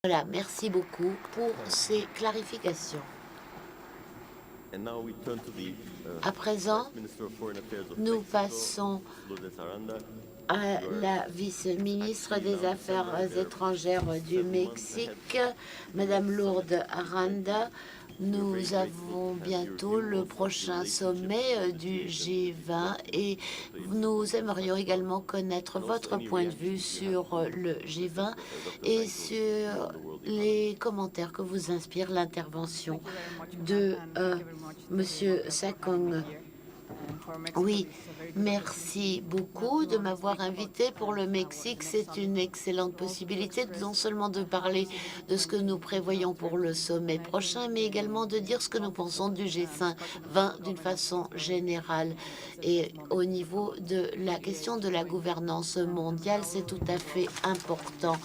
Voilà, merci beaucoup pour ces clarifications. À présent, nous passons à la vice-ministre des Affaires étrangères du Mexique, Madame Lourdes Aranda. Nous avons bientôt le prochain sommet du G20 et nous aimerions également connaître votre point de vue sur le G20 et sur les commentaires que vous inspire l'intervention de Monsieur Sakong. Oui, merci beaucoup de m'avoir invité pour le Mexique. C'est une excellente possibilité non seulement de parler de ce que nous prévoyons pour le sommet prochain, mais également de dire ce que nous pensons du G20 d'une façon générale. Et au niveau de la question de la gouvernance mondiale, c'est tout à fait important.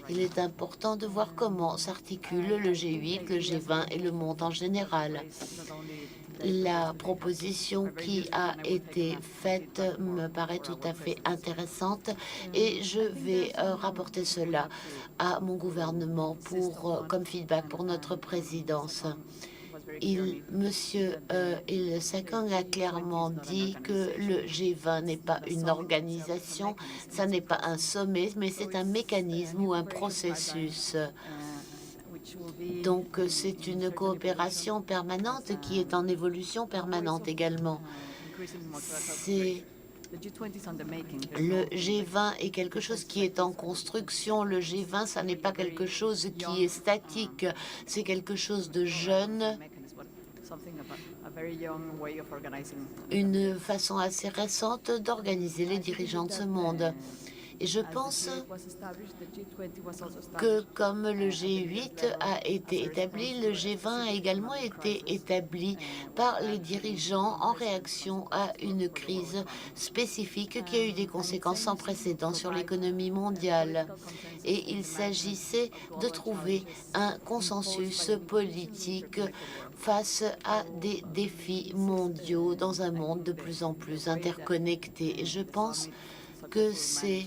Il est important de voir comment s'articulent le G8, le G20 et le monde en général. La proposition qui a été faite me paraît tout à fait intéressante et je vais rapporter cela à mon gouvernement comme feedback pour notre présidence. Monsieur Il Sakong a clairement dit que le G20 n'est pas une organisation, ça n'est pas un sommet, mais c'est un mécanisme ou un processus. Donc, c'est une coopération permanente qui est en évolution permanente également. Le G20 est quelque chose qui est en construction. Le G20, ça n'est pas quelque chose qui est statique. C'est quelque chose de jeune, une façon assez récente d'organiser les dirigeants de ce monde. Et je pense que comme le G8 a été établi, le G20 a également été établi par les dirigeants en réaction à une crise spécifique qui a eu des conséquences sans précédent sur l'économie mondiale. Et il s'agissait de trouver un consensus politique face à des défis mondiaux dans un monde de plus en plus interconnecté. Et je pense que c'est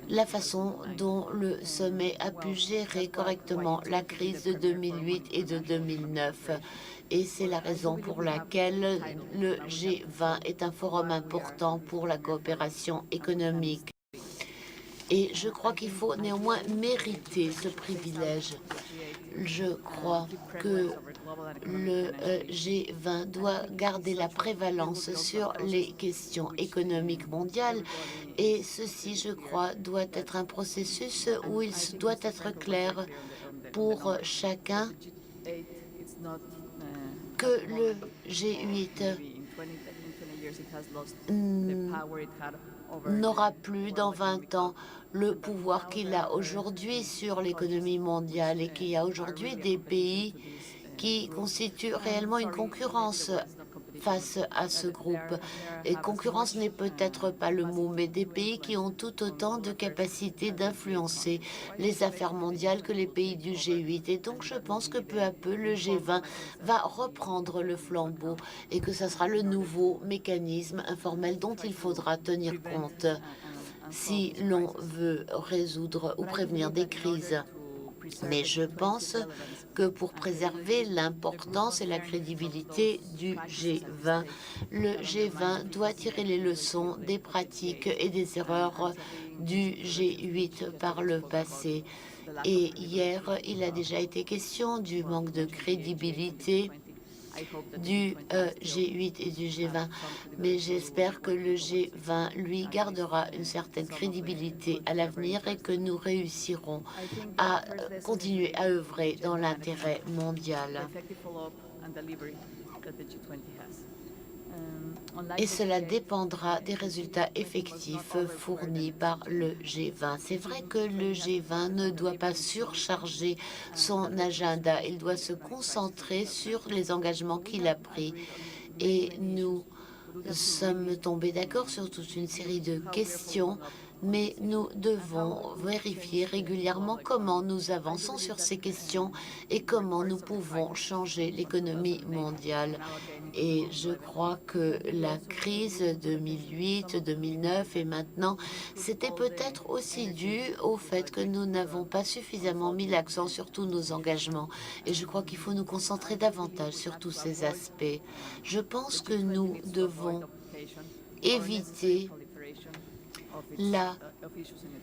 la façon dont le sommet a pu gérer correctement la crise de 2008 et de 2009. Et c'est la raison pour laquelle le G20 est un forum important pour la coopération économique. Et je crois qu'il faut néanmoins mériter ce privilège. Je crois que le G20 doit garder la prévalence sur les questions économiques mondiales et ceci, je crois, doit être un processus où il doit être clair pour chacun que le G8 n'aura plus dans 20 ans le pouvoir qu'il a aujourd'hui sur l'économie mondiale et qu'il y a aujourd'hui des pays qui constituent réellement une concurrence face à ce groupe. Et concurrence n'est peut-être pas le mot, mais des pays qui ont tout autant de capacité d'influencer les affaires mondiales que les pays du G8. Et donc je pense que peu à peu, le G20 va reprendre le flambeau et que ça sera le nouveau mécanisme informel dont il faudra tenir compte si l'on veut résoudre ou prévenir des crises. Mais je pense que pour préserver l'importance et la crédibilité du G20, le G20 doit tirer les leçons des pratiques et des erreurs du G8 par le passé. Et hier, il a déjà été question du manque de crédibilité du G8 et du G20, mais j'espère que le G20, lui, gardera une certaine crédibilité à l'avenir et que nous réussirons à continuer à œuvrer dans l'intérêt mondial. Et cela dépendra des résultats effectifs fournis par le G20. C'est vrai que le G20 ne doit pas surcharger son agenda. Il doit se concentrer sur les engagements qu'il a pris. Et nous sommes tombés d'accord sur toute une série de questions, mais nous devons vérifier régulièrement comment nous avançons sur ces questions et comment nous pouvons changer l'économie mondiale. Et je crois que la crise 2008, 2009 et maintenant, c'était peut-être aussi dû au fait que nous n'avons pas suffisamment mis l'accent sur tous nos engagements. Et je crois qu'il faut nous concentrer davantage sur tous ces aspects. Je pense que nous devons éviter la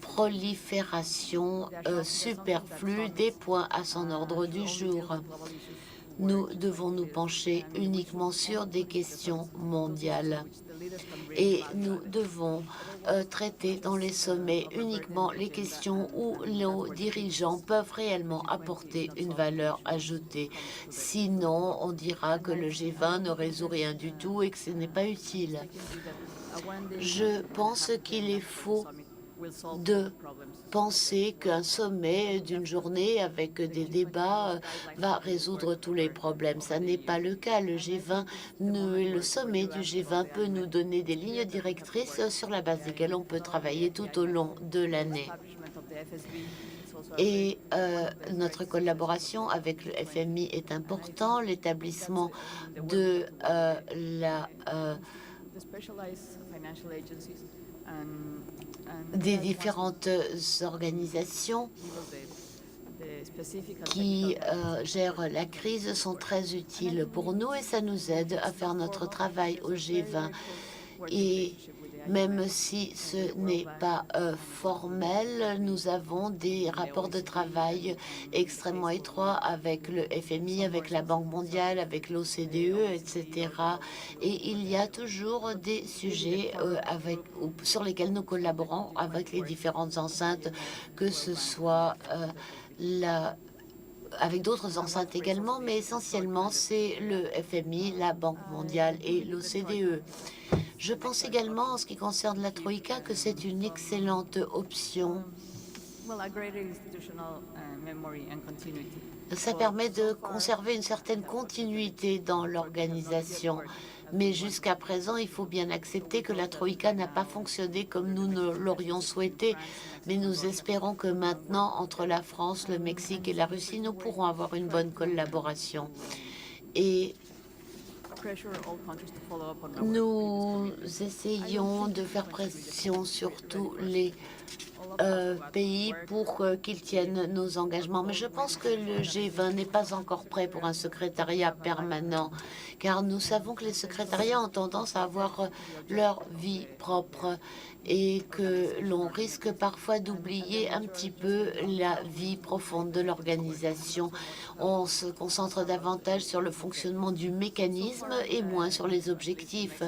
prolifération superflue des points à son ordre du jour. Nous devons nous pencher uniquement sur des questions mondiales et nous devons traiter dans les sommets uniquement les questions où nos dirigeants peuvent réellement apporter une valeur ajoutée. Sinon, on dira que le G20 ne résout rien du tout et que ce n'est pas utile. Je pense qu'il est faux de penser qu'un sommet d'une journée avec des débats va résoudre tous les problèmes. Ça n'est pas le cas. Le sommet du G20 peut nous donner des lignes directrices sur la base desquelles on peut travailler tout au long de l'année. Et notre collaboration avec le FMI est important. L'établissement de des différentes organisations qui gèrent la crise sont très utiles pour nous et ça nous aide à faire notre travail au G20. Et même si ce n'est pas formel, nous avons des rapports de travail extrêmement étroits avec le FMI, avec la Banque mondiale, avec l'OCDE, etc. Et il y a toujours des sujets sur lesquels nous collaborons avec les différentes enceintes, que ce soit avec d'autres enceintes également, mais essentiellement c'est le FMI, la Banque mondiale et l'OCDE. Je pense également, en ce qui concerne la Troïka, que c'est une excellente option. Ça permet de conserver une certaine continuité dans l'organisation. Mais jusqu'à présent, il faut bien accepter que la Troïka n'a pas fonctionné comme nous l'aurions souhaité. Mais nous espérons que maintenant, entre la France, le Mexique et la Russie, nous pourrons avoir une bonne collaboration. Et nous essayons de faire pression sur tous les pays pour qu'ils tiennent nos engagements. Mais je pense que le G20 n'est pas encore prêt pour un secrétariat permanent, car nous savons que les secrétariats ont tendance à avoir leur vie propre et que l'on risque parfois d'oublier un petit peu la vie profonde de l'organisation. On se concentre davantage sur le fonctionnement du mécanisme et moins sur les objectifs.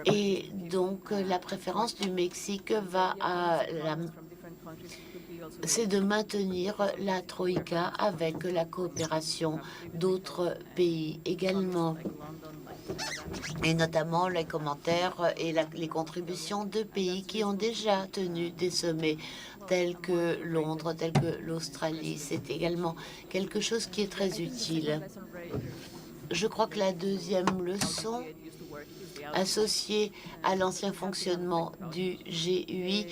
Et donc, la préférence du Mexique c'est de maintenir la Troïka avec la coopération d'autres pays également. Et notamment les commentaires et les contributions de pays qui ont déjà tenu des sommets tels que Londres, tels que l'Australie. C'est également quelque chose qui est très utile. Je crois que la deuxième leçon associée à l'ancien fonctionnement du G8,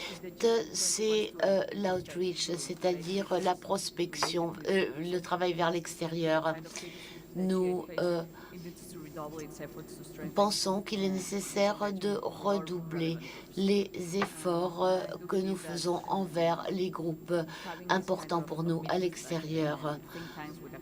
c'est l'outreach, c'est-à-dire la prospection, le travail vers l'extérieur. Nous pensons qu'il est nécessaire de redoubler les efforts que nous faisons envers les groupes importants pour nous à l'extérieur.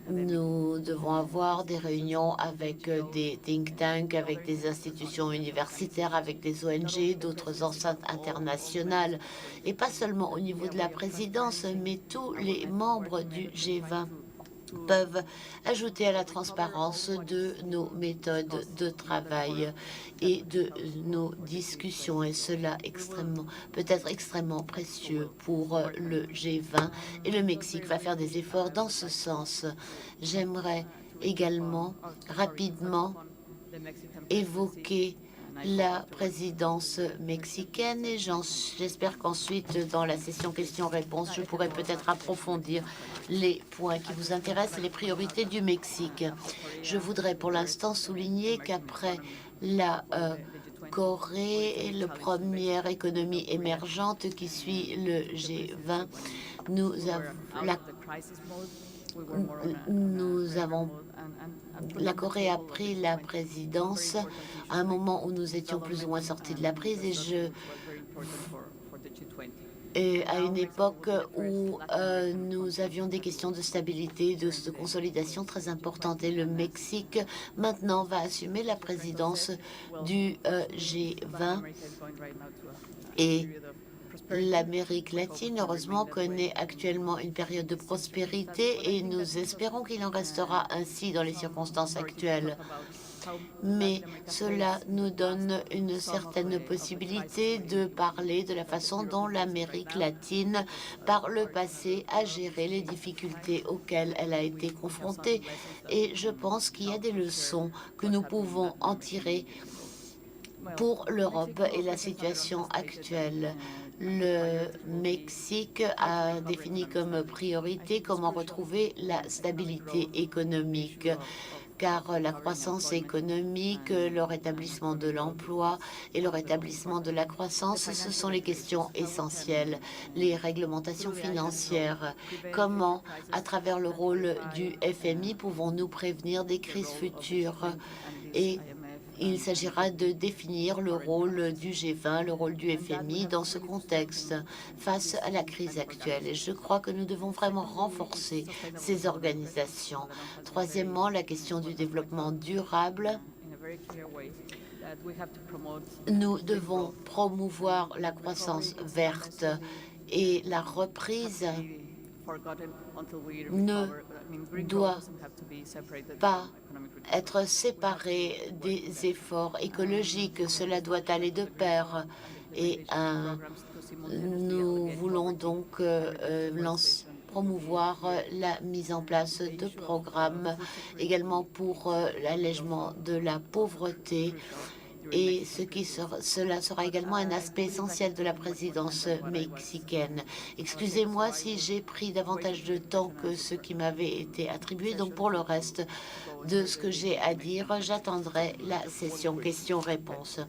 Nous devons avoir des réunions avec des think tanks, avec des institutions universitaires, avec des ONG, d'autres enceintes internationales, et pas seulement au niveau de la présidence, mais tous les membres du G20 peuvent ajouter à la transparence de nos méthodes de travail et de nos discussions, et cela peut être extrêmement précieux pour le G20, et le Mexique va faire des efforts dans ce sens. J'aimerais également rapidement évoquer la présidence mexicaine et j'espère qu'ensuite, dans la session questions-réponses, je pourrai peut-être approfondir les points qui vous intéressent et les priorités du Mexique. Je voudrais pour l'instant souligner qu'après la Corée est la première économie émergente qui suit le G20. La Corée a pris la présidence à un moment où nous étions plus ou moins sortis de la crise et à une époque où nous avions des questions de stabilité, de consolidation très importantes. Et le Mexique, maintenant, va assumer la présidence du G20. Et l'Amérique latine, heureusement, connaît actuellement une période de prospérité et nous espérons qu'il en restera ainsi dans les circonstances actuelles. Mais cela nous donne une certaine possibilité de parler de la façon dont l'Amérique latine, par le passé, a géré les difficultés auxquelles elle a été confrontée. Et je pense qu'il y a des leçons que nous pouvons en tirer pour l'Europe et la situation actuelle. Le Mexique a défini comme priorité comment retrouver la stabilité économique, car la croissance économique, le rétablissement de l'emploi et le rétablissement de la croissance, ce sont les questions essentielles. Les réglementations financières, comment, à travers le rôle du FMI, pouvons-nous prévenir des crises futures? Et il s'agira de définir le rôle du G20, le rôle du FMI dans ce contexte face à la crise actuelle. Et je crois que nous devons vraiment renforcer ces organisations. Troisièmement, la question du développement durable. Nous devons promouvoir la croissance verte et la reprise ne doit pas être séparée des efforts écologiques. Cela doit aller de pair. Et nous voulons donc promouvoir la mise en place de programmes également pour l'allègement de la pauvreté. Et cela sera également un aspect essentiel de la présidence mexicaine. Excusez-moi si j'ai pris davantage de temps que ce qui m'avait été attribué. Donc pour le reste de ce que j'ai à dire, j'attendrai la session questions-réponses.